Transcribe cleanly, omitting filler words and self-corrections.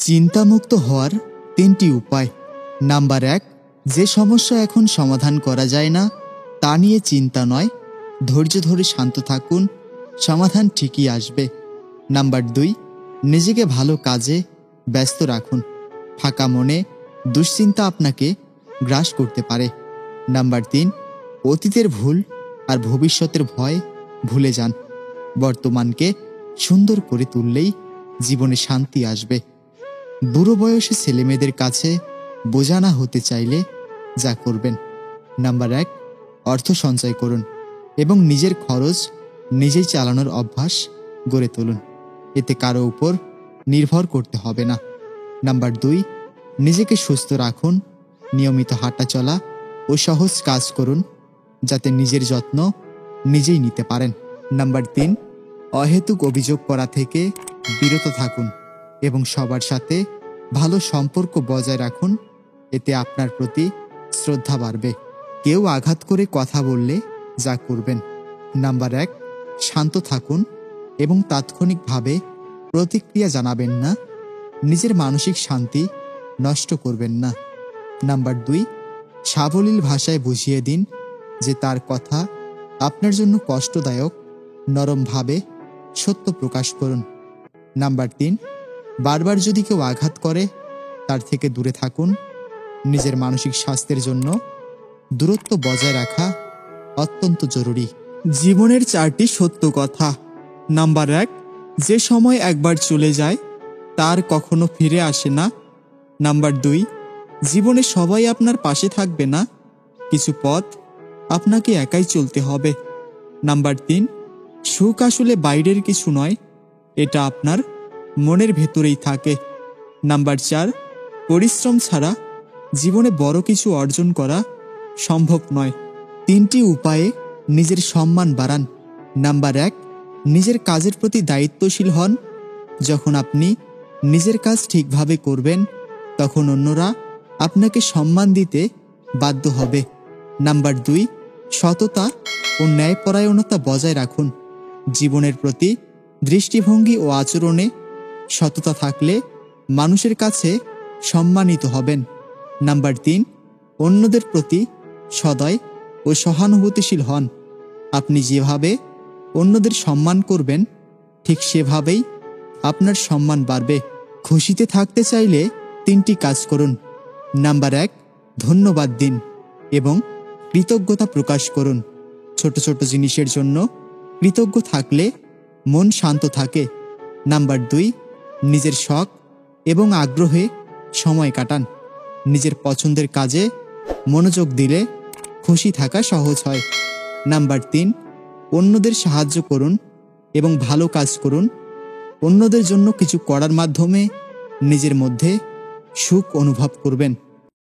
চিন্তামুক্ত হওয়ার ৩টি উপায়। নাম্বার ১, যে সমস্যা এখন সমাধান করা যায় না তা নিয়ে চিন্তা নয়, ধৈর্য ধরে শান্ত থাকুন, সমাধান ঠিকই আসবে। নাম্বার ২, নিজেকে ভালো কাজে ব্যস্ত রাখুন, ফাঁকা মনে দুশ্চিন্তা আপনাকে গ্রাস করতে পারে। নাম্বার ৩, অতীতের ভুল আর ভবিষ্যতের ভয় ভুলে যান, বর্তমানকে সুন্দর করে তুললেই জীবনে শান্তি আসবে। বুড়ো বয়সে ছেলেমেয়েদের কাছে বোঝা না হতে চাইলে যা করবেন। নাম্বার ১, অর্থ সঞ্চয় করুন এবং নিজের খরচ নিজেই চালানোর অভ্যাস গড়ে তুলুন, এতে কারো উপর নির্ভর করতে হবে না। নাম্বার ২, নিজেকে সুস্থ রাখুন, নিয়মিত হাঁটা চলা ও সহজ কাজ করুন যাতে নিজের যত্ন নিজেই নিতে পারেন। নাম্বার ৩, অহেতুক অভিযোগ করা থেকে বিরত থাকুন এবং সবার সাথে ভালো সম্পর্ক বজায় রাখুন, এতে আপনার প্রতি শ্রদ্ধা বাড়বে। কেউ আঘাত করে কথা বললে যা করবেন। নাম্বার ১, শান্ত থাকুন এবং তাৎক্ষণিকভাবে প্রতিক্রিয়া জানাবেন না, নিজের মানসিক শান্তি নষ্ট করবেন না। নাম্বার ২, সাবলীল ভাষায় বুঝিয়ে দিন যে তার কথা আপনার জন্য কষ্টদায়ক, নরমভাবে সত্য প্রকাশ করুন। নাম্বার ৩, বারবার যদি কেউ আঘাত করে তার থেকে দূরে থাকুন, নিজের মানসিক স্বাস্থ্যের জন্য দূরত্ব বজায় রাখা অত্যন্ত জরুরি। জীবনের 4টি সত্য কথা। নাম্বার ১, যে সময় একবার চলে যায় তার কখনো ফিরে আসে না। নাম্বার ২, জীবনে সবাই আপনার পাশে থাকবে না, কিছু পথ আপনাকে একাই চলতে হবে। নাম্বার ৩, সুখ আসলে বাইরের কিছু নয়, এটা আপনার মনের ভেতরেই থাকে। নাম্বার ৪, পরিশ্রম ছাড়া জীবনে বড় কিছু অর্জন করা সম্ভব নয়। ৩টি উপায়ে নিজের সম্মান বাড়ান। নাম্বার ১, নিজের কাজের প্রতি দায়িত্বশীল হন। যখন আপনি নিজের কাজ ঠিকভাবে করবেন তখন অন্যরা আপনাকে সম্মান দিতে বাধ্য হবে। নাম্বার ২, সততা ও ন্যায়পরায়ণতা বজায় রাখুন। জীবনের প্রতি দৃষ্টিভঙ্গি ও আচরণে সততা থাকলে মানুষের কাছে সম্মানিত হবেন। নাম্বার ৩, অন্যদের প্রতি সদয় ও সহানুভূতিশীল হন। আপনি যেভাবে অন্যদের সম্মান করবেন ঠিক সেভাবেই আপনার সম্মান বাড়বে। খুশিতে থাকতে চাইলে ৩টি কাজ করুন। নাম্বার ১, ধন্যবাদ দিন এবং কৃতজ্ঞতা প্রকাশ করুন। ছোট ছোট জিনিসের জন্য কৃতজ্ঞ থাকলে মন শান্ত থাকে। নাম্বার ২, নিজের শখ এবং আগ্রহে সময় কাটান। নিজের পছন্দের কাজে মনোযোগ দিলে খুশি থাকা সহজ হয়। নাম্বার ৩, অন্যদের সাহায্য করুন এবং ভালো কাজ করুন। অন্যদের জন্য কিছু করার মাধ্যমে নিজের মধ্যে সুখ অনুভব করবেন।